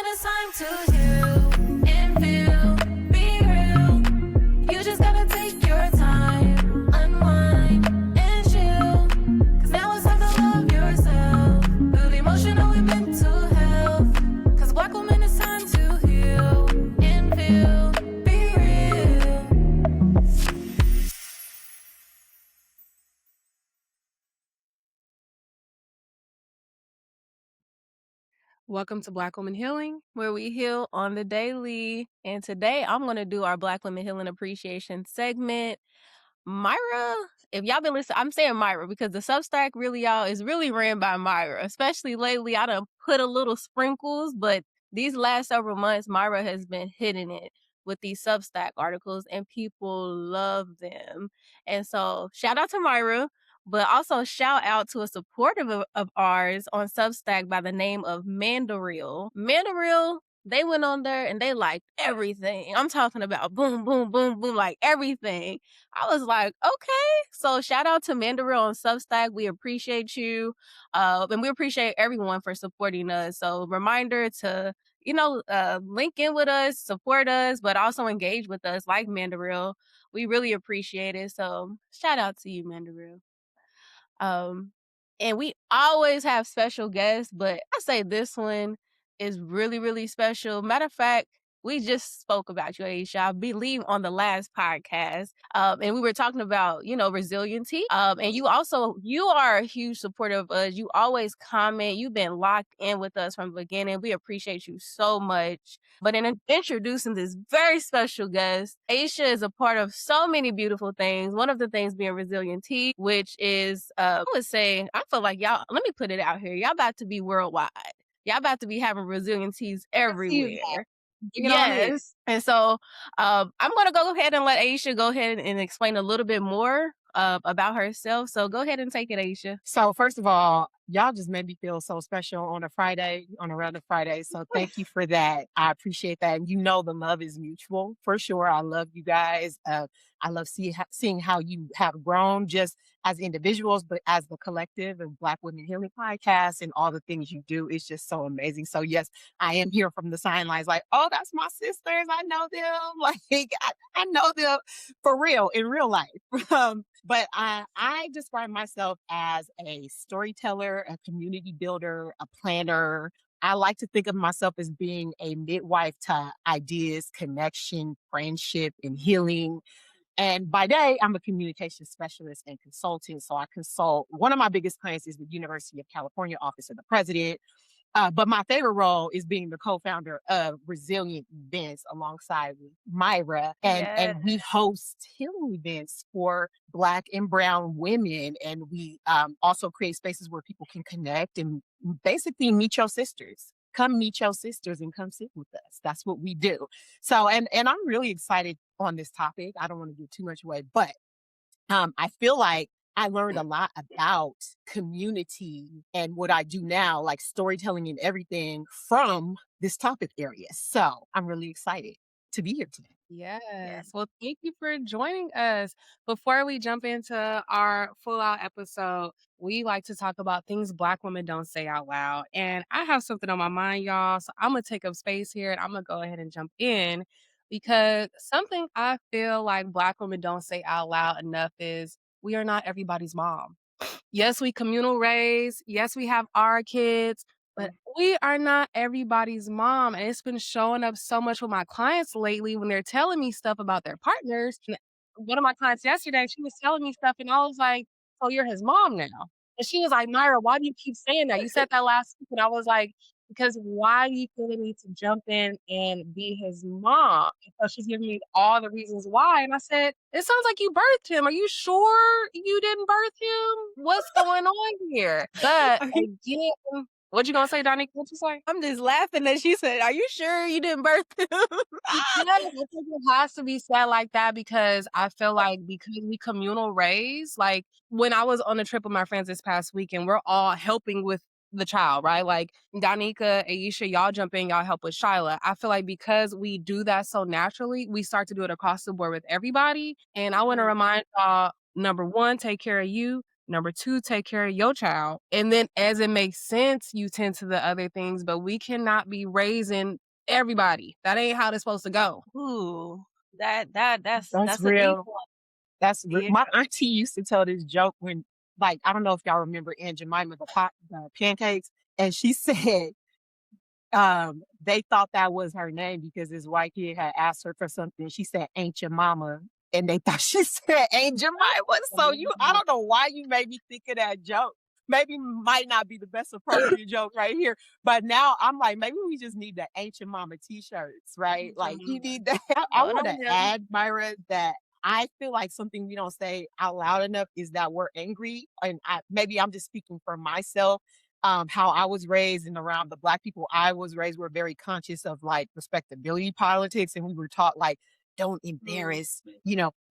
when it's time to heal and feel, be real. You just gotta take your time, unwind and chill. Cause now it's time to love yourself. Build emotional and mental health. Cause Black woman, it's time to heal and feel, be real. Welcome to Black Women Healing, where we heal on the daily. And today I'm going to do our Black Women Healing Appreciation segment. Myra, if y'all been listening, I'm saying Myra because the Substack really, y'all, is really ran by Myra. Especially lately, I done put a little sprinkles, but these last several months, Myra has been hitting it with these Substack articles, and people love them. And so, shout out to Myra, but also shout out to a supporter of ours on Substack by the name of Mandaril. Mandaril, they went on there and they liked everything. I'm talking about boom, boom, boom, boom, like everything. I was like, okay. So shout out to Mandaril on Substack. We appreciate you. And we appreciate everyone for supporting us. So reminder to, link in with us, support us, but also engage with us like Mandaril. We really appreciate it. So shout out to you, Mandaril. And we always have special guests, but I say this one is really, really special. Matter of fact, we just spoke about you, Aisha, I believe on the last podcast. And we were talking about, resiliency. And you are a huge supporter of us. You always comment. You've been locked in with us from the beginning. We appreciate you so much. But in introducing this very special guest, Aisha is a part of so many beautiful things. One of the things being resiliency, which is, I would say, I feel like y'all, let me put it out here. Y'all about to be worldwide. Y'all about to be having resiliencies everywhere. Yes. And so I'm going to go ahead and let Aisha go ahead and explain a little bit more about herself. So go ahead and take it, Aisha. So first of all, y'all just made me feel so special on a random Friday. So thank you for that. I appreciate that. And the love is mutual for sure. I love you guys. I love seeing how you have grown just as individuals, but as the collective and Black Women Healing Podcast and all the things you do. It's just so amazing. So yes, I am here from the sidelines like, oh, that's my sisters. I know them. Like I know them for real in real life. But I describe myself as a storyteller, a community builder, a planner. I like to think of myself as being a midwife to ideas, connection, friendship, and healing. And by day, I'm a communication specialist and consultant. So I consult. One of my biggest clients is the University of California Office of the President. But my favorite role is being the co-founder of Resilient Events alongside Myra. And we host healing events for Black and Brown women. And we also create spaces where people can connect and basically meet your sisters. Come meet your sisters and come sit with us. That's what we do. So, and I'm really excited on this topic. I don't want to give too much away, but I feel like I learned a lot about community and what I do now, like storytelling and everything from this topic area. So I'm really excited to be here today. Yes. Well, thank you for joining us. Before we jump into our full out episode, we like to talk about things Black women don't say out loud. And I have something on my mind, y'all. So I'm going to take up space here and I'm going to go ahead and jump in because something I feel like Black women don't say out loud enough is we are not everybody's mom. Yes, we communal raise. Yes, we have our kids, but we are not everybody's mom. And it's been showing up so much with my clients lately when they're telling me stuff about their partners. And one of my clients yesterday, she was telling me stuff, and I was like, "Oh, you're his mom now." And she was like, "Myra, why do you keep saying that? You said that last week." And I was like, because why do you feel the need to jump in and be his mom? And so she's giving me all the reasons why. And I said, it sounds like you birthed him. Are you sure you didn't birth him? What's going on here? But again, what you gonna say, Donnie? What you say? I'm just laughing that she said, "Are you sure you didn't birth him?" Yes, I think it has to be said like that because I feel like because we communal raise, like when I was on a trip with my friends this past weekend, we're all helping with the child, right? Like Danica, Aisha, y'all jump in, y'all help with Shyla. I feel like because we do that so naturally, we start to do it across the board with everybody. And I want to remind y'all, number one, take care of you. Number two, take care of your child. And then as it makes sense, you tend to the other things, but we cannot be raising everybody. That ain't how it's supposed to go. Ooh, That's that's a deep real. one. That's Yeah. my auntie used to tell this joke when, like, I don't know if y'all remember Aunt Jemima, the pancakes, and she said, they thought that was her name because this white kid had asked her for something. She said, "Ain't your mama?" And they thought she said, "Ain't Jemima." So I don't know why you made me think of that joke. Maybe might not be the best appropriate joke right here, but now I'm like, maybe we just need the "Ain't Your Mama" t-shirts, right? Like you need that. I Throwing want to them there. add, Myra, that I feel like something we don't say out loud enough is that we're angry, and maybe I'm just speaking for myself. How I was raised and around the Black people I was raised, were very conscious of like respectability politics. And we were taught like, don't embarrass,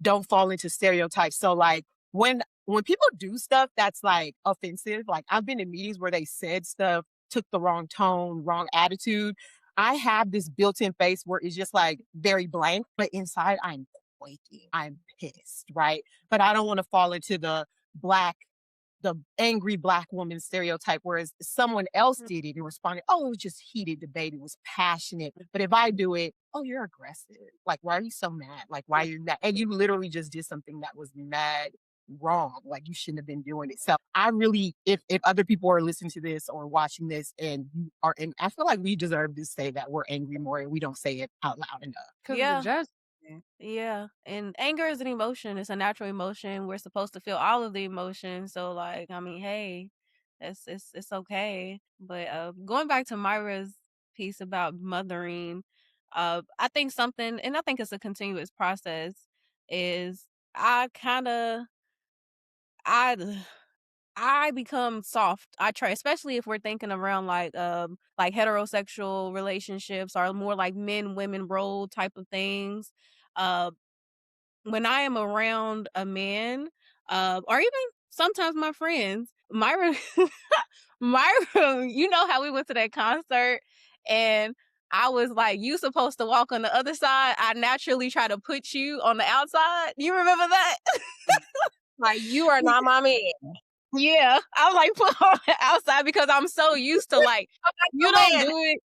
don't fall into stereotypes. So like when people do stuff that's like offensive, like I've been in meetings where they said stuff, took the wrong tone, wrong attitude. I have this built-in face where it's just like very blank, but inside I'm quaking. I'm pissed, right? But I don't want to fall into black the angry Black woman stereotype, whereas someone else did it and responded, "Oh, it was just heated debate. It was passionate." But if I do it, "Oh, you're aggressive. Like, why are you so mad? Like, why are you mad?" And you literally just did something that was mad wrong. Like, you shouldn't have been doing it. So I really, if other people are listening to this or watching this and you are, and I feel like we deserve to say that we're angry more and we don't say it out loud enough. Because the Yeah. judge. Yeah. And anger is an emotion. It's a natural emotion. We're supposed to feel all of the emotions. So like, I mean, hey, it's okay. But going back to Myra's piece about mothering, I think something, and I think it's a continuous process, is I kind of I I become soft. I try, especially if we're thinking around like heterosexual relationships or more like men women role type of things. Uh, when I am around a man, or even sometimes my friends, Myra, Myra, you know how we went to that concert and I was like, you supposed to walk on the other side. I naturally try to put you on the outside. You remember that? Like, you are not my man. Yeah. I like put her on the outside because I'm so used to like, you don't do it.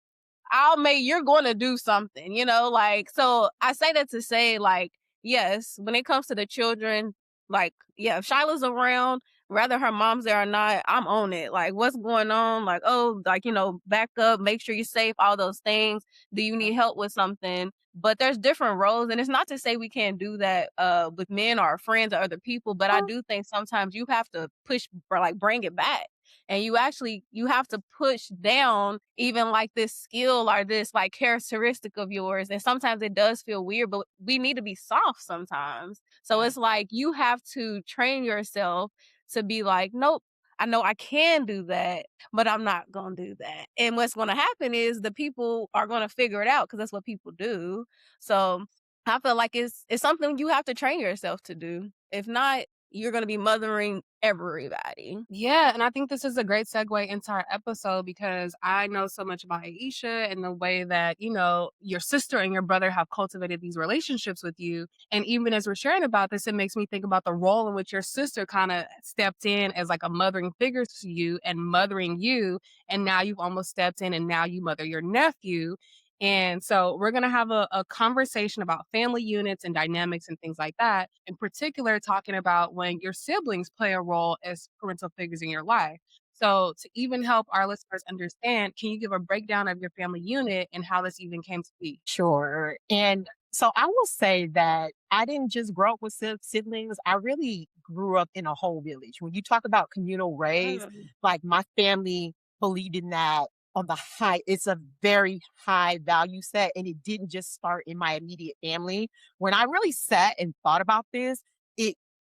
You're going to do something, like, so I say that to say, like, yes, when it comes to the children, like, yeah, if Shiloh's around, whether her mom's there or not, I'm on it. Like, what's going on? Like, oh, like, back up, make sure you're safe, all those things. Do you need help with something? But there's different roles. And it's not to say we can't do that with men or friends or other people, but I do think sometimes you have to push or like bring it back and you have to push down even like this skill or this like characteristic of yours, and sometimes it does feel weird, but we need to be soft sometimes. So it's like you have to train yourself to be like, nope, I know I can do that, but I'm not gonna do that. And what's gonna happen is the people are gonna figure it out because that's what people do. So I feel like it's something you have to train yourself to do. If not, you're going to be mothering everybody. Yeah, and I think this is a great segue into our episode because I know so much about Aisha and the way that, your sister and your brother have cultivated these relationships with you. And even as we're sharing about this, it makes me think about the role in which your sister kind of stepped in as like a mothering figure to you and mothering you. And now you've almost stepped in and now you mother your nephew. And so we're going to have a conversation about family units and dynamics and things like that. In particular, talking about when your siblings play a role as parental figures in your life. So to even help our listeners understand, can you give a breakdown of your family unit and how this even came to be? Sure. And so I will say that I didn't just grow up with siblings. I really grew up in a whole village. When you talk about communal raise, like my family believed in that on the high, it's a very high value set. And it didn't just start in my immediate family. When I really sat and thought about this,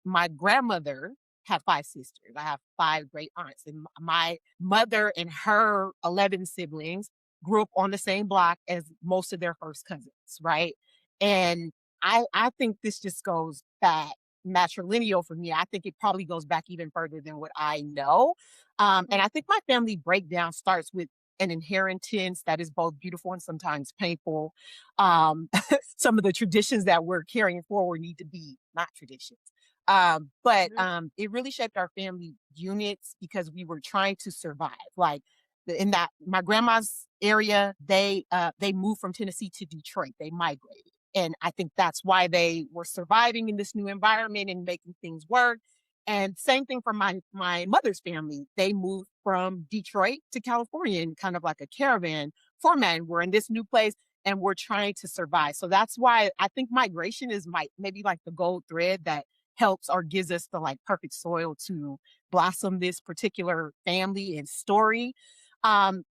my grandmother had five sisters. I have five great aunts. And my mother and her 11 siblings grew up on the same block as most of their first cousins, right? And I think this just goes back matrilineal for me. I think it probably goes back even further than what I know. And I think my family breakdown starts with an inheritance that is both beautiful and sometimes painful. Um, some of the traditions that we're carrying forward need to be not traditions. But Mhm. it really shaped our family units because we were trying to survive. Like in that my grandma's area, they moved from Tennessee to Detroit. They migrated. And I think that's why they were surviving in this new environment and making things work. And same thing for my mother's family. They moved from Detroit to California in kind of like a caravan format. We're in this new place and we're trying to survive. So that's why I think migration is maybe like the gold thread that helps or gives us the like perfect soil to blossom this particular family and story.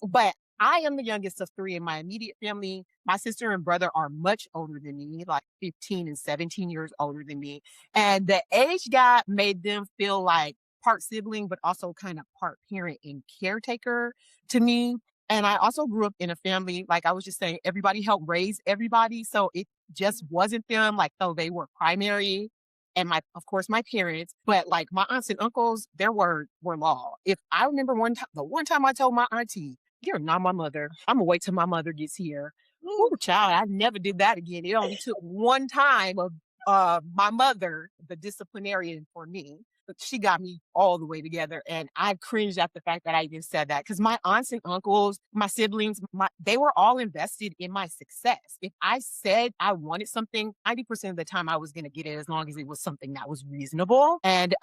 But I am the youngest of three in my immediate family. My sister and brother are much older than me, like 15 and 17 years older than me. And the age gap made them feel like part sibling, but also kind of part parent and caretaker to me. And I also grew up in a family, like I was just saying, everybody helped raise everybody. So it just wasn't them, like, though they were primary and of course, my parents, but like my aunts and uncles, their word were law. If I remember the one time I told my auntie, "You're not my mother. I'm gonna wait till my mother gets here." Ooh, Oh, child, I never did that again. It only took one time of my mother, the disciplinarian for me, but she got me all the way together. And I cringed at the fact that I even said that because my aunts and uncles, my siblings, they were all invested in my success. If I said I wanted something, 90% of the time I was going to get it as long as it was something that was reasonable. And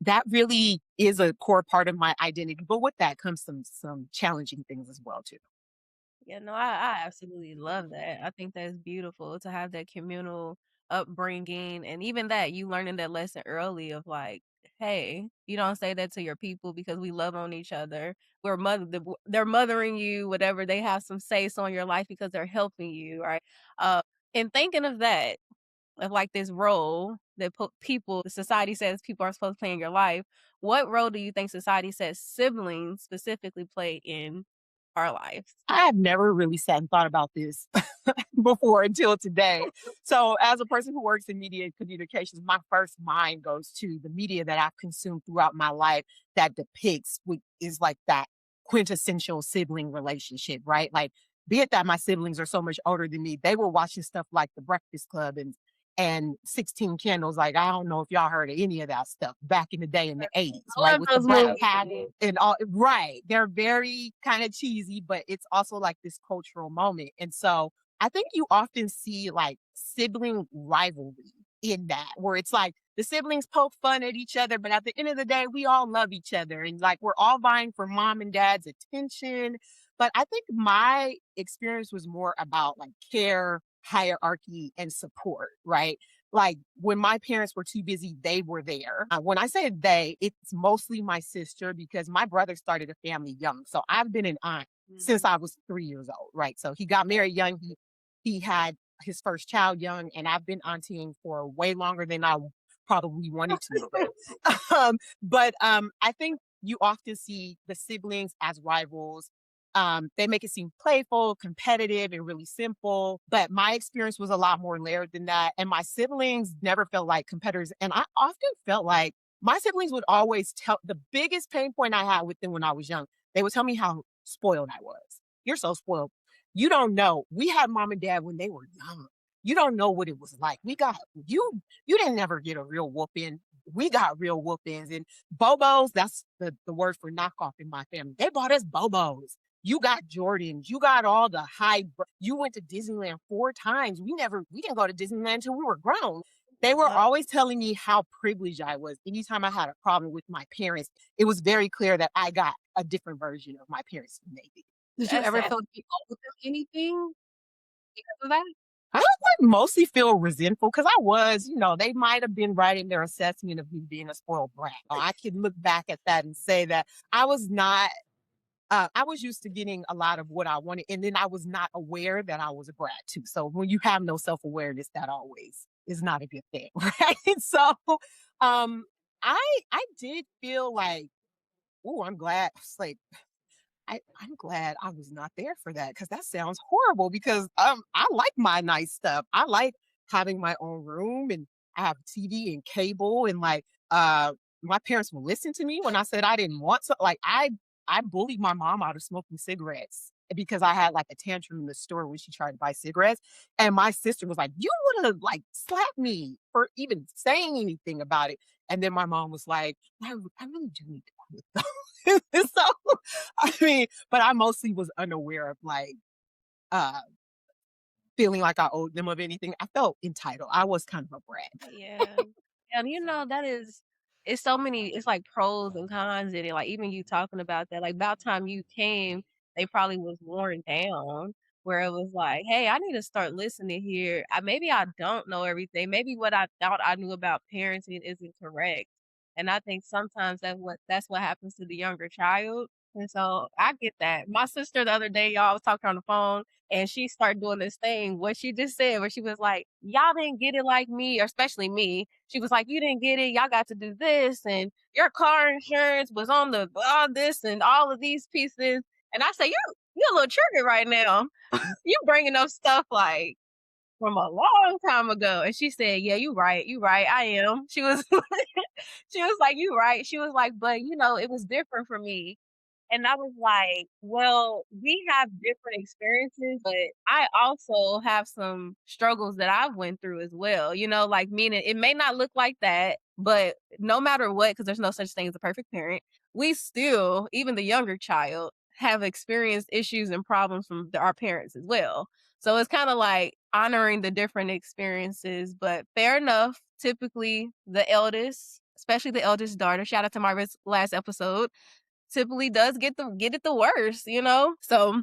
that really is a core part of my identity. But with that comes some challenging things as well too. yeah, no, I absolutely love that. I think that's beautiful to have that communal upbringing, and even that you learning that lesson early of like, hey, you don't say that to your people because we love on each other. They're mothering you, whatever. They have some say so in your life because they're helping you, right? Uh, and thinking of that, of like this role that society says people are supposed to play in your life. What role do you think society says siblings specifically play in our lives? I have never really sat and thought about this before until today. So, as a person who works in media and communications, my first mind goes to the media that I've consumed throughout my life that depicts what is like that quintessential sibling relationship, right? Like, be it that my siblings are so much older than me, they were watching stuff like The Breakfast Club and 16 Candles. Like, I don't know if y'all heard of any of that stuff back in the day in the 80s, I right? love With the those movies. backpack and all, right. They're very kind of cheesy, but it's also like this cultural moment. And so I think you often see like sibling rivalry in that, where it's like the siblings poke fun at each other, but at the end of the day, we all love each other and like we're all vying for mom and dad's attention. But I think my experience was more about like care, hierarchy, and support, right? Like when my parents were too busy, they were there. When I say they, it's mostly my sister because my brother started a family young. So I've been an aunt since Mhm. I was 3 years old, right? So he got married young. He had his first child young, and I've been aunting for way longer than I probably wanted to. But I think you often see the siblings as rivals. They make it seem playful, competitive, and really simple. But my experience was a lot more layered than that. And my siblings never felt like competitors. And I often felt like my siblings would always tell the biggest pain point I had with them when I was young. They would tell me how spoiled I was. You're so spoiled. You don't know. We had mom and dad when they were young. You don't know what it was like. You didn't ever get a real whooping. We got real whoopings and Bobos, that's the word for knockoff in my family. They bought us Bobos. You got Jordans. You got all the you went to Disneyland 4 times. We didn't go to Disneyland until we were grown. They were Yep. always telling me how privileged I was. Anytime I had a problem with my parents, it was very clear that I got a different version of my parents than they did. Did you That's ever sad. feel like you owed them anything because of that? I would mostly feel resentful because I was, they might have been right in their assessment of me being a spoiled brat. I can look back at that and say that I was not I was used to getting a lot of what I wanted, and then I was not aware that I was a brat too. So when you have no self awareness, that always is not a good thing, right? So, um, I did feel like, oh, I'm glad. It's like I'm glad I was not there for that because that sounds horrible. Because I like my nice stuff. I like having my own room, and I have TV and cable, and like my parents will listen to me when I said I didn't want to. Like I bullied my mom out of smoking cigarettes because I had like a tantrum in the store when she tried to buy cigarettes. And my sister was like, "You would have like slapped me for even saying anything about it." And then my mom was like, I really do need to quit though. So I mean, but I mostly was unaware of like uh feeling like I owed them of anything. I felt entitled. I was kind of a brat. Yeah. And that is it's so many it's like pros and cons in it. Like even you talking about that, like about time you came, they probably was worn down where it was like, hey, I need to start listening here. Maybe I don't know everything. Maybe what I thought I knew about parenting isn't correct. And I think sometimes that's what happens to the younger child. And so I get that. My sister the other day, y'all, I was talking on the phone and she started doing this thing, what she just said, where she was like, y'all didn't get it like me, or especially me. She was like, you didn't get it. Y'all got to do this. And your car insurance was on the all this and all of these pieces. And I say, you're a little triggered right now. You bringing up stuff like from a long time ago. And she said, yeah, you right. You right. I am. She was, she was like, you right. She was like, but it was different for me. And I was like, well, we have different experiences, but I also have some struggles that I've went through as well. Like meaning it may not look like that, but no matter what, because there's no such thing as a perfect parent, we still, even the younger child, have experienced issues and problems from our parents as well. So it's kind of like honoring the different experiences, but fair enough. Typically, the eldest, especially the eldest daughter, shout out to my last episode, typically does get it the worst. So,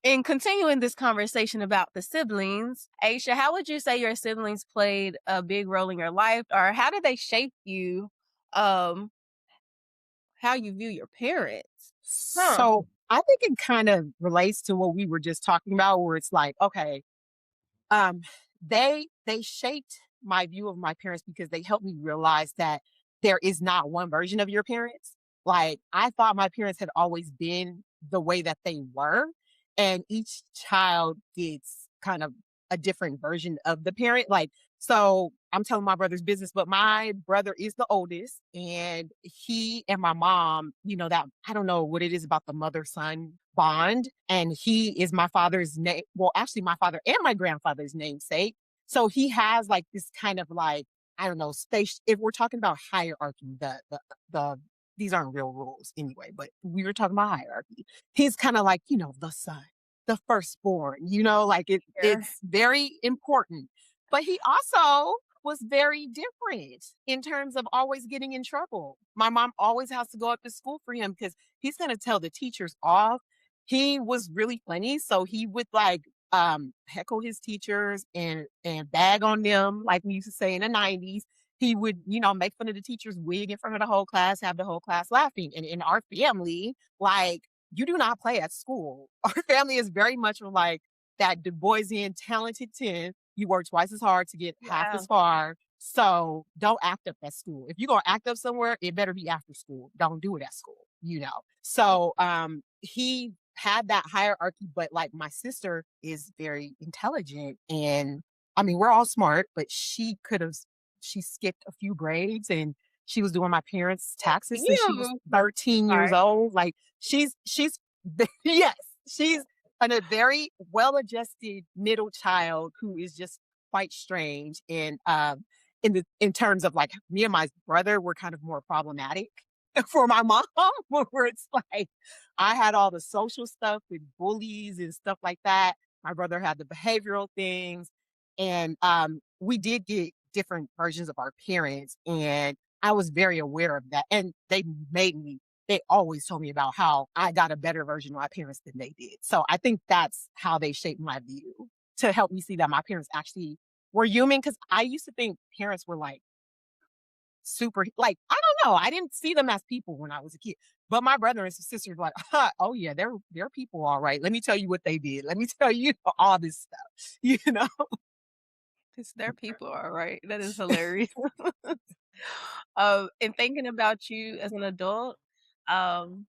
in continuing this conversation about the siblings, Aisha, how would you say your siblings played a big role in your life, or how did they shape you, um, how you view your parents? Huh. So I think it kind of relates to what we were just talking about, where it's like, okay, um, they shaped my view of my parents because they helped me realize that there is not one version of your parents. Like I thought my parents had always been the way that they were, and each child gets kind of a different version of the parent. Like so I'm telling my brother's business, but my brother is the oldest, and he and my mom, that I don't know what it is about the mother son bond. And he is my father's name. Well, actually, my father and my grandfather's namesake. So he has like this kind of like, I don't know, space. If we're talking about hierarchy, the these aren't real rules anyway, but we were talking about hierarchy. He's kind of like, the son, the firstborn, like Yeah. it's very important. But he also was very different in terms of always getting in trouble. My mom always has to go up to school for him because he's going to tell the teachers off. He was really funny, so he would like heckle his teachers and bag on them like we used to say in the 90s. He would, make fun of the teacher's wig in front of the whole class, have the whole class laughing. And in our family, like you do not play at school. Our family is very much like that Du Boisian talented 10. You work twice as hard to get half as Wow. far. So don't act up at school. If you're gonna act up somewhere, it better be after school. Don't do it at school. So he had that hierarchy, but like my sister is very intelligent, and I mean we're all smart, but she skipped a few grades, and she was doing my parents' taxes since she was You 13 years sorry. old. Like she's yes, she's a very well-adjusted middle child who is just quite strange. And in terms of like me and my brother were kind of more problematic for my mom, where it's like I had all the social stuff with bullies and stuff like that. My brother had the behavioral things. And we did get different versions of our parents. And I was very aware of that. And they always told me about how I got a better version of my parents than they did. So I think that's how they shaped my view, to help me see that my parents actually were human. Cause I used to think parents were like super, like, I don't know. I didn't see them as people when I was a kid. But my brother and sister were like, oh yeah, they're people, all right. Let me tell you what they did. Let me tell you all this stuff. You know? It's their people, all right. That is hilarious. And thinking about you as an adult, um,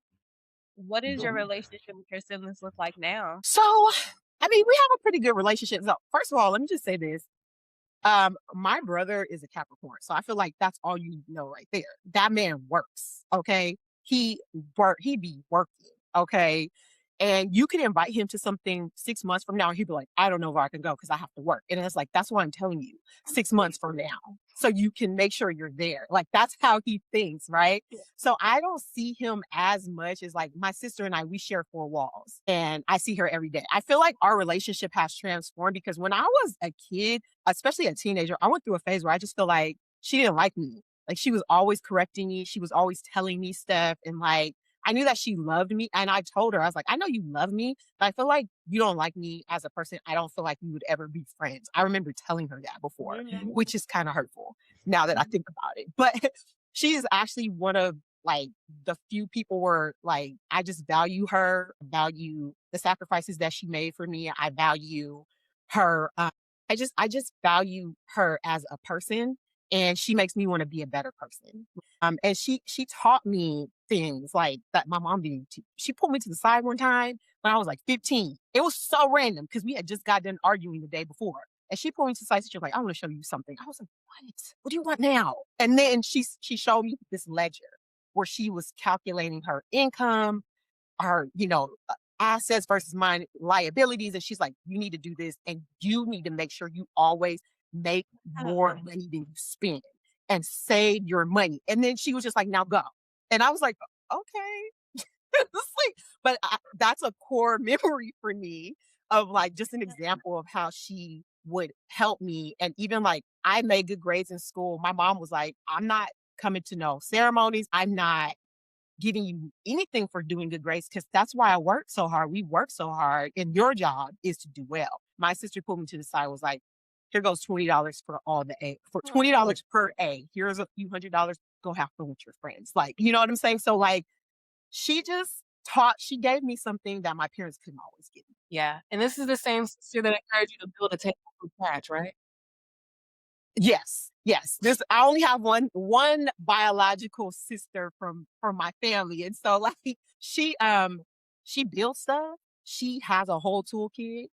what is your relationship with your siblings look like now? So I mean, we have a pretty good relationship. So first of all, let me just say this. My brother is a Capricorn, so I feel like that's all you need to know right there. That man works, okay? He be working, okay? And you can invite him to something 6 months from now, and he'd be like, I don't know where I can go because I have to work. And it's like, that's why I'm telling you 6 months from now. So you can make sure you're there. Like that's how he thinks, right? So I don't see him as much as like my sister and I, we share 4 walls and I see her every day. I feel like our relationship has transformed because when I was a kid, especially a teenager, I went through a phase where I just feel like she didn't like me. Like she was always correcting me. She was always telling me stuff. And like, I knew that she loved me. And I told her, I was like, I know you love me, but I feel like you don't like me as a person. I don't feel like we would ever be friends. I remember telling her that before, which is kind of hurtful now that I think about it. But she is actually one of like the few people where like I just value her, value the sacrifices that she made for me. I value her. I just value her as a person, and she makes me want to be a better person. And she taught me things like that my mom didn't teach. She pulled me to the side one time when I was like 15. It was so random because we had just got done arguing the day before. And she pulled me to the side. She was like, I want to show you something. I was like, what? What do you want now? And then she showed me this ledger where she was calculating her income, her, assets versus my liabilities. And she's like, you need to do this and you need to make sure you always make more money than you spend and save your money. And then she was just like, now go. And I was like, okay. It's like, but that's a core memory for me of like just an example of how she would help me. And even like I made good grades in school. My mom was like, I'm not coming to no ceremonies. I'm not giving you anything for doing good grades because that's why I work so hard. We work so hard, and your job is to do well. My sister pulled me to the side, was like, here goes $20 for all the A, for $20 per A. Here's a few $100. Go have fun with your friends. Like, you know what I'm saying? So like she just she gave me something that my parents couldn't always give me. Yeah. And this is the same sister that encouraged you to build a table from scratch, right? Yes, yes. I only have one biological sister from my family. And so like she builds stuff. She has a whole toolkit.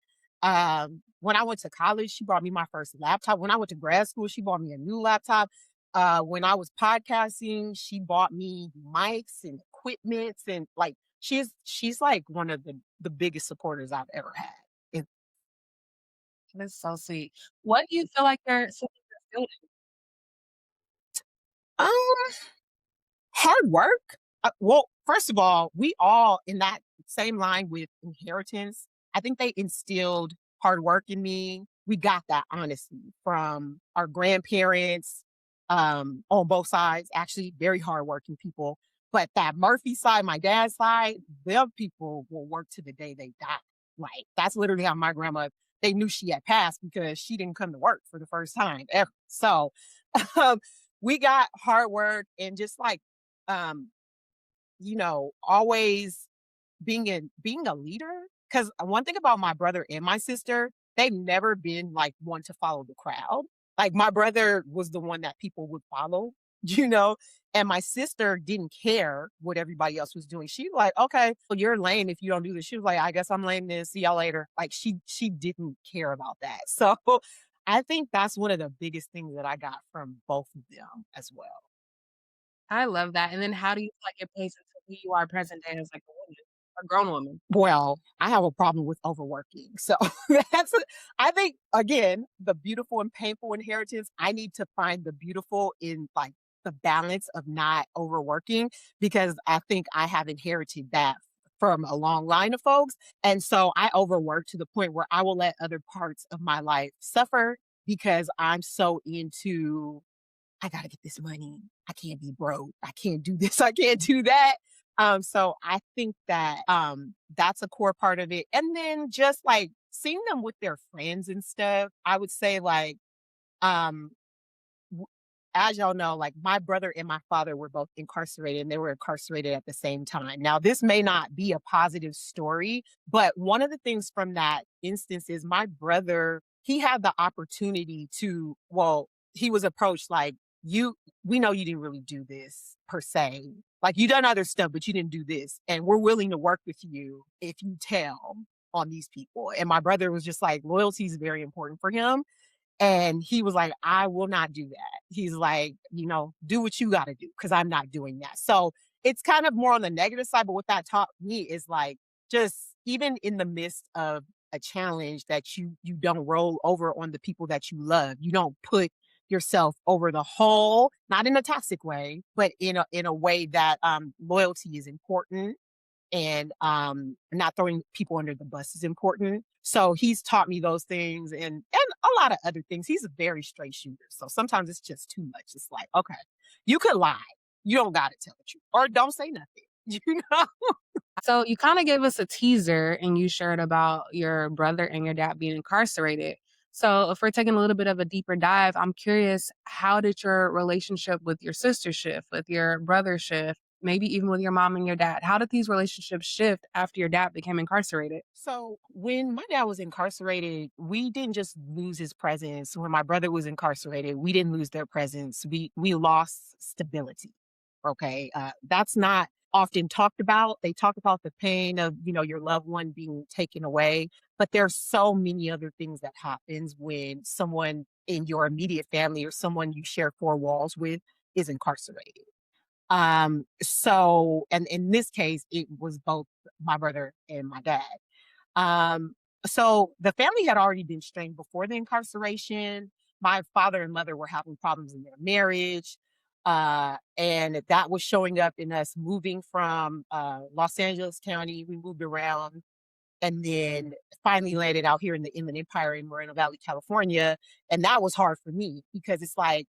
When I went to college, she bought me my first laptop. When I went to grad school, she bought me a new laptop. When I was podcasting, she bought me mics and equipments and like she's like one of the biggest supporters I've ever had. And, That's so sweet. What do you feel like your siblings are building? um hard work. Well, first of all, we all in that same line with inheritance. I think they instilled hard work in me. We got that honestly from our grandparents on both sides, actually very hardworking people. But that Murphy side, my dad's side, them people will work to the day they die. Like that's literally how my grandma, they knew she had passed because she didn't come to work for the first time ever. So um, we got hard work and just like um, always being a leader. Because one thing about my brother and my sister, they've never been like one to follow the crowd. Like my brother was the one that people would follow, you know, and my sister didn't care what everybody else was doing. She was like, okay, well, you're lame if you don't do this. She was like, I guess I'm lame then. See y'all later. Like she didn't care about that. So I think that's one of the biggest things that I got from both of them as well. I love that. And then how do you feel like it plays into who you are present day as like a woman, a grown woman? Well, I have a problem with overworking. So I think again, the beautiful and painful inheritance, I need to find the beautiful in like the balance of not overworking because I think I have inherited that from a long line of folks. And so I overwork to the point where I will let other parts of my life suffer because I'm so into I gotta get this money. I can't be broke. I can't do this. I can't do that. So I think that that's a core part of it. And then just like seeing them with their friends and stuff, I would say like um w- as y'all know, like my brother and my father were both incarcerated and they were incarcerated at the same time. Now, this may not be a positive story, but one of the things from that instance is my brother, he had the opportunity to, well, he was approached like, we know you didn't really do this per se. Like you done other stuff, but you didn't do this. And we're willing to work with you if you tell on these people. And my brother was just like, loyalty is very important for him. And he was like, I will not do that. He's like, do what you got to do because I'm not doing that. So it's kind of more on the negative side. But what that taught me is like, just even in the midst of a challenge, that you don't roll over on the people that you love. You don't put yourself over the whole, not in a toxic way, but in a way that loyalty is important, and not throwing people under the bus is important. So he's taught me those things, and a lot of other things. He's a very straight shooter. So sometimes it's just too much. It's like, okay, you could lie. You don't gotta tell the truth. Or don't say nothing. You know? So you kind of gave us a teaser and you shared about your brother and your dad being incarcerated. So if we're taking a little bit of a deeper dive, I'm curious, how did your relationship with your sister shift, with your brother shift, maybe even with your mom and your dad? How did these relationships shift after your dad became incarcerated? So when my dad was incarcerated, we didn't just lose his presence. When my brother was incarcerated, we didn't lose their presence. We lost stability. Okay, that's not often talked about. They talk about the pain of your loved one being taken away, but there's so many other things that happens when someone in your immediate family or someone you share four walls with is incarcerated. So, and in this case, it was both my brother and my dad. Um, so the family had already been strained before the incarceration. My father and mother were having problems in their marriage. And that was showing up in us moving from Los Angeles County. We moved around and then finally landed out here in the Inland Empire in Moreno Valley, California. And that was hard for me because it's like,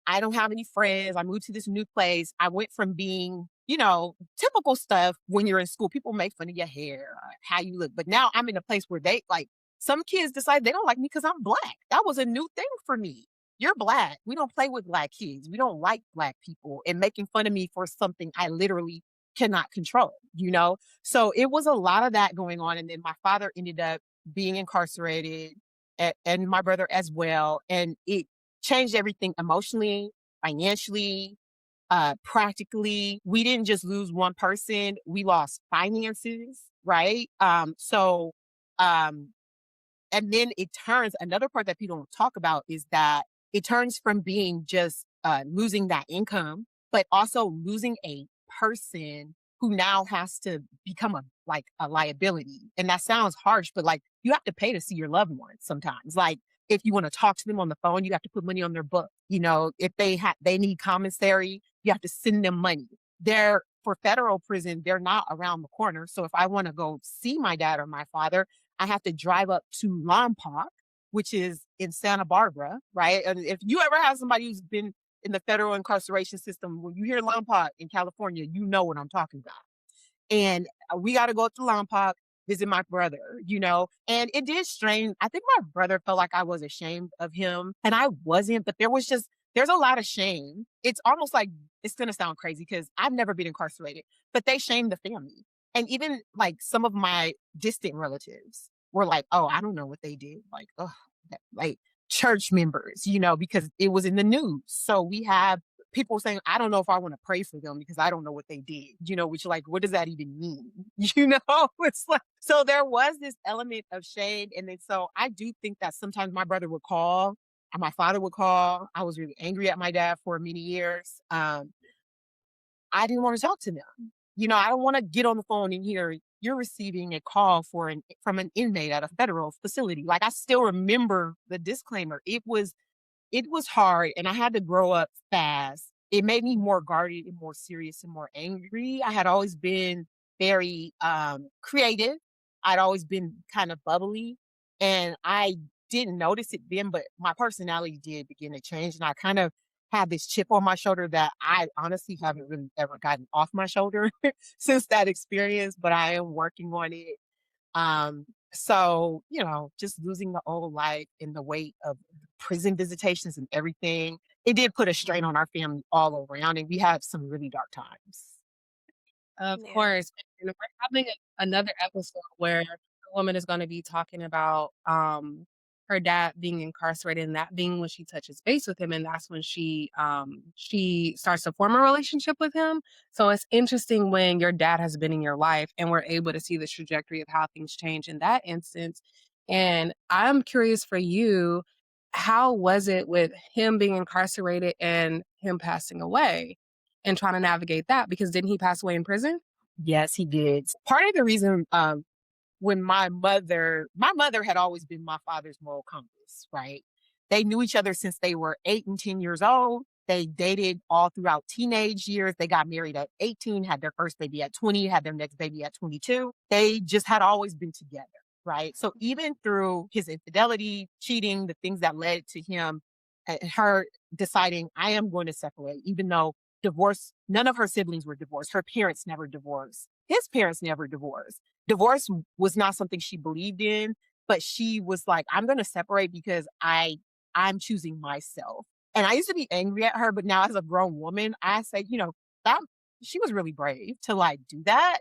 I don't have any friends. I moved to this new place. I went from being, typical stuff when you're in school. People make fun of your hair, how you look. But now I'm in a place where they like some kids decide they don't like me because I'm black. That was a new thing for me. You're black. We don't play with black kids. We don't like black people and making fun of me for something I literally cannot control. So it was a lot of that going on. And then my father ended up being incarcerated and my brother as well. And it changed everything emotionally, financially, practically. We didn't just lose one person, we lost finances, right? Um, and then it turns another part that people don't talk about is that it turns from being just losing that income, but also losing a person who now has to become a liability. And that sounds harsh, but like you have to pay to see your loved ones sometimes. Like if you want to talk to them on the phone, you have to put money on their book. If they need commissary, you have to send them money. They're for federal prison, they're not around the corner. So if I want to go see my dad or my father, I have to drive up to Lompoc, which is in Santa Barbara, right? And if you ever have somebody who's been in the federal incarceration system, when you hear Lompoc in California, you know what I'm talking about. And we got to go up to Lompoc, visit my brother. And it did strain. I think my brother felt like I was ashamed of him, and I wasn't, but there's a lot of shame. It's almost like, it's going to sound crazy because I've never been incarcerated, but they shamed the family. And even like some of my distant relatives were like, oh, I don't know what they did. Like, oh, like church members, because it was in the news. So we have people saying, I don't know if I want to pray for them because I don't know what they did, which like, what does that even mean? It's like, so there was this element of shame. And then, so I do think that sometimes my brother would call and my father would call. I was really angry at my dad for many years. I didn't want to talk to them. I don't want to get on the phone and hear you're receiving a call from an inmate at a federal facility. Like I still remember the disclaimer. It was hard and I had to grow up fast. It made me more guarded and more serious and more angry. I had always been very creative. I'd always been kind of bubbly and I didn't notice it then, but my personality did begin to change and I kind of had this chip on my shoulder that I honestly haven't really ever gotten off my shoulder since that experience, but I am working on it. So, just losing the old life and the weight of prison visitations and everything, it did put a strain on our family all around, and we had some really dark times. Of Yeah. course. And we're having another episode where the woman is going to be talking about her dad being incarcerated and that being when she touches base with him and that's when she starts to form a relationship with him. So it's interesting when your dad has been in your life and we're able to see the trajectory of how things change in that instance. And I'm curious for you, how was it with him being incarcerated and him passing away? And trying to navigate that because didn't he pass away in prison? Yes, he did. Part of the reason when my mother had always been my father's moral compass, right? They knew each other since they were 8 and 10 years old. They dated all throughout teenage years. They got married at 18, had their first baby at 20, had their next baby at 22. They just had always been together, right? So even through his infidelity, cheating, the things that led to him and her deciding, I am going to separate, even though divorce, none of her siblings were divorced. Her parents never divorced. His parents never divorced. Divorce was not something she believed in, but she was like, I'm going to separate because I'm choosing myself. And I used to be angry at her, but now as a grown woman, I say, that she was really brave to like do that.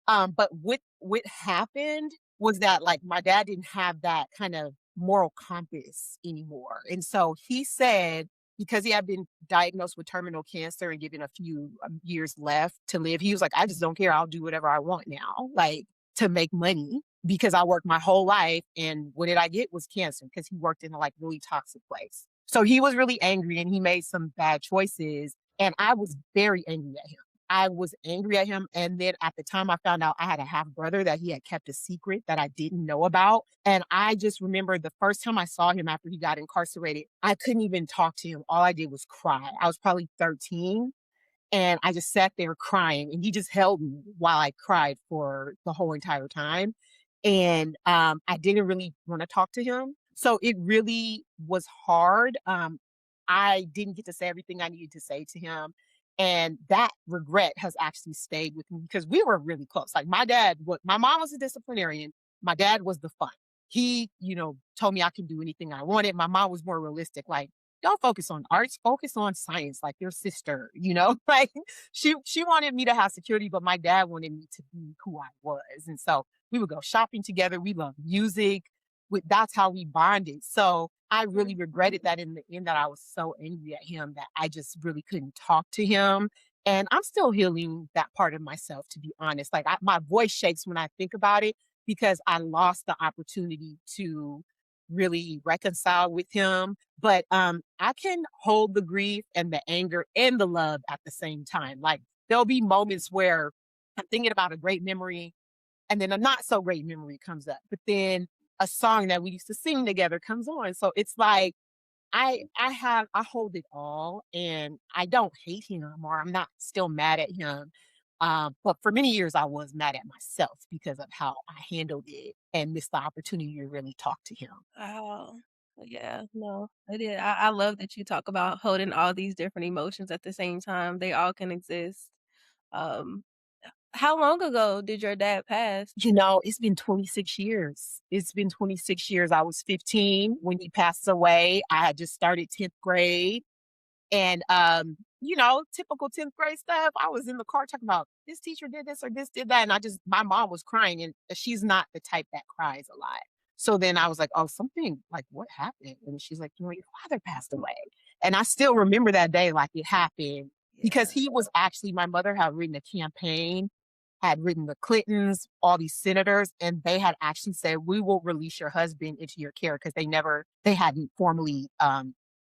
But what happened was that like my dad didn't have that kind of moral compass anymore. And so he said, because he had been diagnosed with terminal cancer and given a few years left to live, he was like, I just don't care. I'll do whatever I want now, like to make money because I worked my whole life. And what did I get was cancer because he worked in a like really toxic place. So he was really angry and he made some bad choices. And I was very angry at him. I was angry at him. And then at the time I found out I had a half brother that he had kept a secret that I didn't know about. And I just remember the first time I saw him after he got incarcerated, I couldn't even talk to him. All I did was cry. I was probably 13. And I just sat there crying and he just held me while I cried for the whole entire time. And I didn't really want to talk to him. So it really was hard. I didn't get to say everything I needed to say to him. And that regret has actually stayed with me because we were really close. Like my mom was a disciplinarian. My dad was the fun. He, told me I can do anything I wanted. My mom was more realistic. Like, don't focus on arts, focus on science, like your sister, like she wanted me to have security, but my dad wanted me to be who I was. And so we would go shopping together. We loved music. That's how we bonded. So I really regretted that in the end that I was so angry at him that I just really couldn't talk to him. And I'm still healing that part of myself, to be honest. Like my voice shakes when I think about it because I lost the opportunity to really reconcile with him. But I can hold the grief and the anger and the love at the same time. Like there'll be moments where I'm thinking about a great memory and then a not so great memory comes up. But then a song that we used to sing together comes on. So it's like I hold it all and I don't hate him or I'm not still mad at him. But for many years I was mad at myself because of how I handled it and missed the opportunity to really talk to him. Wow. Yeah, no, I did. I love that you talk about holding all these different emotions at the same time. They all can exist. Um, how long ago did your dad pass? It's been 26 years. It's been 26 years. I was 15 when he passed away. I had just started 10th grade. And typical 10th grade stuff. I was in the car talking about this teacher did this or this did that. And my mom was crying and she's not the type that cries a lot. So then I was like, oh, something like what happened? And she's like, your father passed away. And I still remember that day like it happened because Yeah. he was actually, my mother had written a campaign, had written the Clintons, all these senators, and they had actually said, we will release your husband into your care because they hadn't formally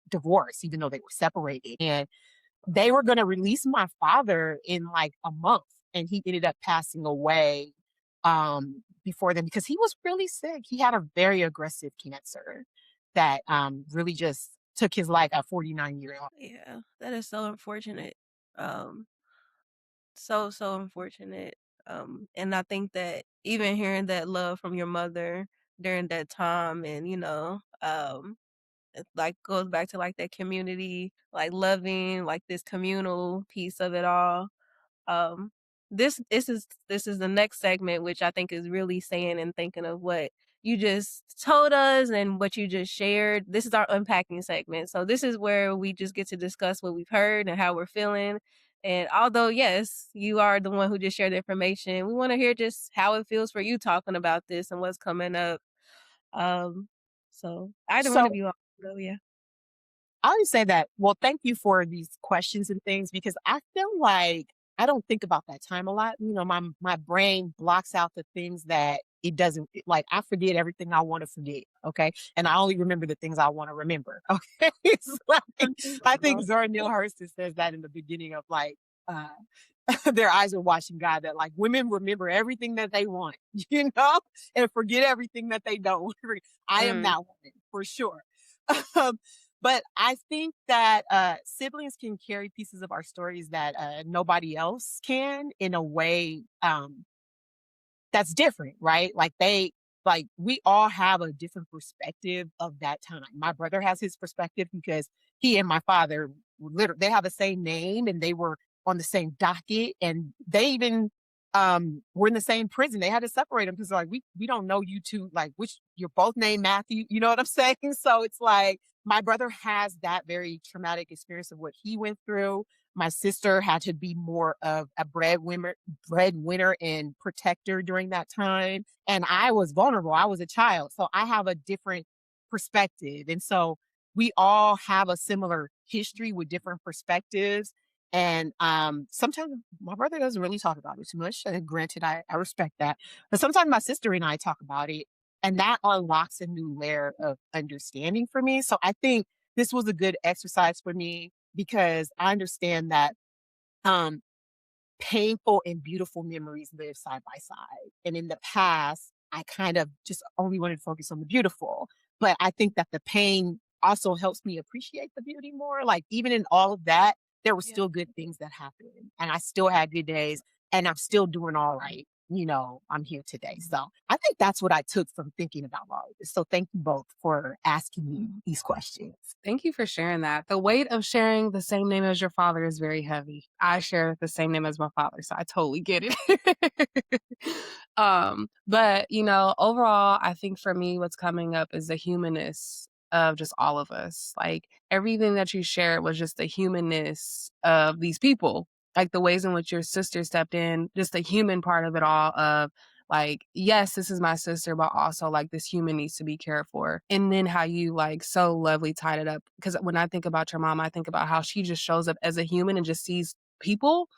divorced, even though they were separated. And they were going to release my father in like a month. And he ended up passing away before then because he was really sick. He had a very aggressive cancer that really just took his life at 49 years old. Yeah, that is so unfortunate. Um, so unfortunate. And I think that even hearing that love from your mother during that time and it like goes back to like that community, like loving, like this communal piece of it all. Um, this is the next segment, which I think is really saying and thinking of what you just told us and what you just shared. This is our unpacking segment. So this is where we just get to discuss what we've heard and how we're feeling. And although yes, you are the one who just shared the information, we want to hear just how it feels for you talking about this and what's coming up. Um, so either one of So you all can go, yeah. I always say that, well, thank you for these questions and things because I feel like I don't think about that time a lot. My brain blocks out the things that it doesn't like. I forget everything I want to forget. Okay. And I only remember the things I want to remember. Okay. It's like, I think Understandable. Zora Neale Hurston says that in the beginning of like, uh, their eyes are watching God, that like women remember everything that they want, you know, and forget everything that they don't. I am that woman for sure. Um, but I think that siblings can carry pieces of our stories that nobody else can in a way that's different, right? Like we all have a different perspective of that time. My brother has his perspective because he and my father literally they have the same name and they were on the same docket and they even were in the same prison. They had to separate them because like we don't know you two, like which you're both named Matthew, you know what I'm saying? So it's like my brother has that very traumatic experience of what he went through. My sister had to be more of a breadwinner and protector during that time. And I was vulnerable. I was a child. So I have a different perspective. And so we all have a similar history with different perspectives. And sometimes my brother doesn't really talk about it too much. And granted, I respect that. But sometimes my sister and I talk about it. And that unlocks a new layer of understanding for me. So I think this was a good exercise for me because I understand that um, painful and beautiful memories live side by side. And in the past, I kind of just only wanted to focus on the beautiful. But I think that the pain also helps me appreciate the beauty more. Like, even in all of that, there were Yeah. still good things that happened. And I still had good days, and I'm still doing all right. You know, I'm here today. So I think that's what I took from thinking about all of this. So thank you both for asking me these questions. Thank you for sharing that. The weight of sharing the same name as your father is very heavy. I share the same name as my father, so I totally get it. But you know, overall, I think for me, what's coming up is the humanness of just all of us. Like everything that you shared was just the humanness of these people. Like the ways in which your sister stepped in, just the human part of it all of like, yes, this is my sister, but also like this human needs to be cared for. And then how you like so lovely tied it up. Because when I think about your mom, I think about how she just shows up as a human and just sees people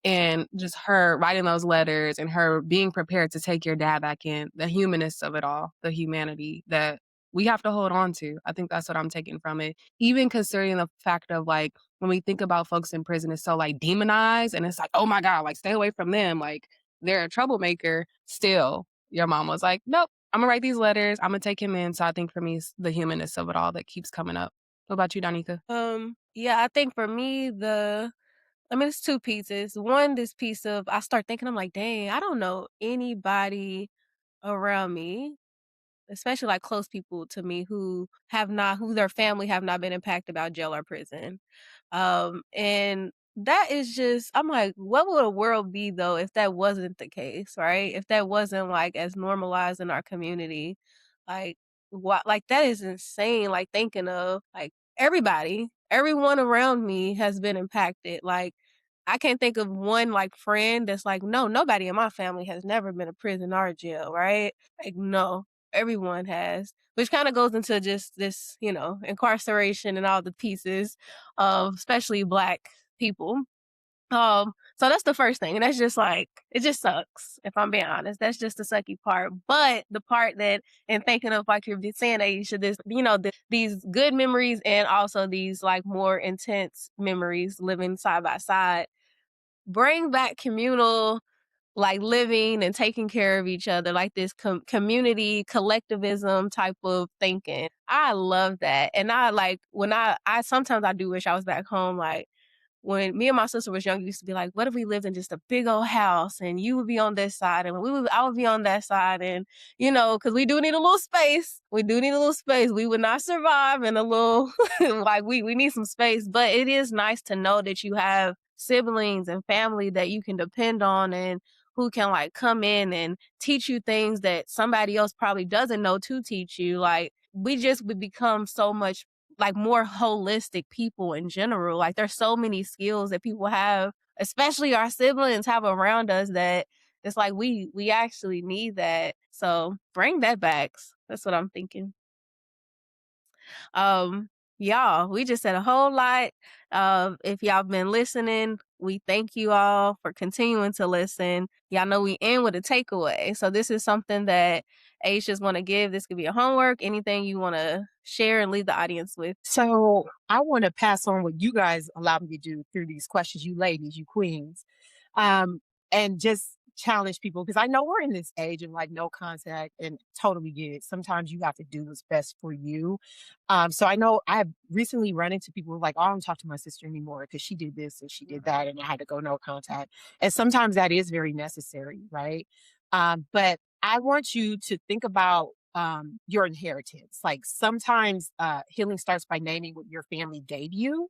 and just her writing those letters and her being prepared to take your dad back in, the humanness of it all, the humanity that we have to hold on to. I think that's what I'm taking from it. Even considering the fact of like when we think about folks in prison, it's so like demonized and it's like, oh my God, like stay away from them. Like they're a troublemaker. Still, your mom was like, nope, I'm gonna write these letters. I'm gonna take him in. So I think for me, it's the humanness of it all that keeps coming up. What about you, Danica? Yeah, I think for me, I mean, it's two pieces. One, this piece of I start thinking, I'm like, dang, I don't know anybody around me, especially like close people to me who their family have not been impacted by jail or prison. And that is just, I'm like, what would the world be though if that wasn't the case, right? If that wasn't like as normalized in our community, like what, like that is insane. Like thinking of like everyone around me has been impacted. Like I can't think of one like friend that's like, no, nobody in my family has never been to prison or jail, right? Like, no, everyone has, which kind of goes into just this, incarceration and all the pieces of especially Black people. So that's the first thing. And that's just like, it just sucks, if I'm being honest. That's just the sucky part. But the part that, and thinking of like you're saying, Aisha, these good memories and also these like more intense memories living side by side, bring back communal like living and taking care of each other, like this community collectivism type of thinking. I love that. And I like when I sometimes I do wish I was back home, like when me and my sister was young, used to be like, what if we lived in just a big old house and you would be on this side and I would be on that side. And, cause we do need a little space. We do need a little space. We would not survive in a little, like we need some space, but it is nice to know that you have siblings and family that you can depend on and who can like come in and teach you things that somebody else probably doesn't know to teach you. Like would become so much like more holistic people in general. Like there's so many skills that people have, especially our siblings have around us that it's like we actually need that. So bring that back. That's what I'm thinking. Y'all, we just said a whole lot. If y'all been listening, we thank you all for continuing to listen. Y'all know we end with a takeaway. So this is something that Aisha's want to give. This could be a homework, anything you want to share and leave the audience with. So I want to pass on what you guys allow me to do through these questions, you ladies, you queens. And just challenge people because I know we're in this age of like no contact and totally get it. Sometimes you have to do what's best for you. So I know I have recently run into people who are like, oh, I don't talk to my sister anymore because she did this and she did that, and I had to go no contact. And sometimes that is very necessary, right? But I want you to think about your inheritance. Like sometimes healing starts by naming what your family gave you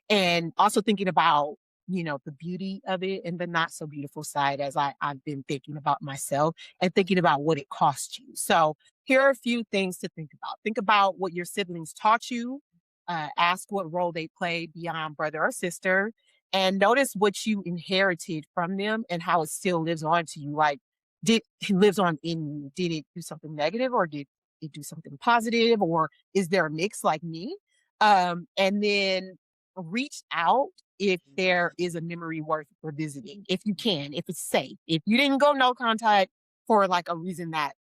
and also thinking about the beauty of it and the not so beautiful side as I've been thinking about myself and thinking about what it cost you. So here are a few things to think about. Think about what your siblings taught you. Ask what role they played beyond brother or sister. And notice what you inherited from them and how it still lives on to you. Like, did it lives on in you? Did it do something negative or did it do something positive? Or is there a mix like me? And then reach out if there is a memory worth revisiting, if you can, if it's safe. If you didn't go no contact for like a reason that,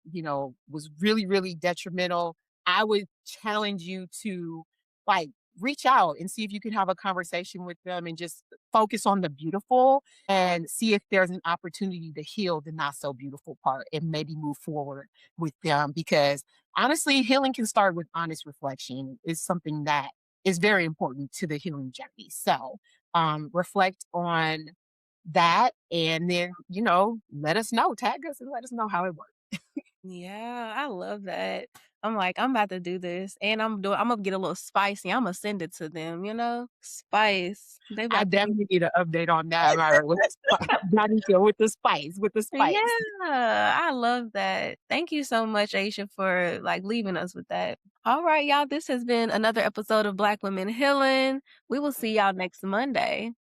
was really, really detrimental, I would challenge you to like reach out and see if you can have a conversation with them and just focus on the beautiful and see if there's an opportunity to heal the not so beautiful part and maybe move forward with them. Because honestly, healing can start with honest reflection. Is something that is very important to the healing journey. So reflect on that and then, let us know, tag us and let us know how it works. Yeah, I love that. I'm like, I'm about to do this and I'm gonna get a little spicy. I'm gonna send it to them, Spice. They I about to be definitely need an update on that, Myra, with the spice. Monica, with the spice, with the spice. Yeah, I love that. Thank you so much, Aisha, for like leaving us with that. All right, y'all. This has been another episode of Black Women Healing. We will see y'all next Monday.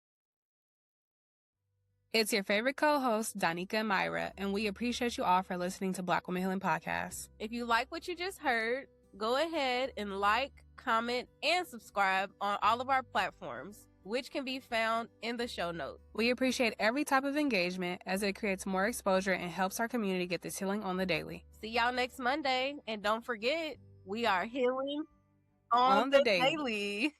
It's your favorite co-host, Danica and Myra, and we appreciate you all for listening to Black Women Healing Podcast. If you like what you just heard, go ahead and like, comment, and subscribe on all of our platforms, which can be found in the show notes. We appreciate every type of engagement as it creates more exposure and helps our community get this healing on the daily. See y'all next Monday, and don't forget, we are healing On the the daily. daily.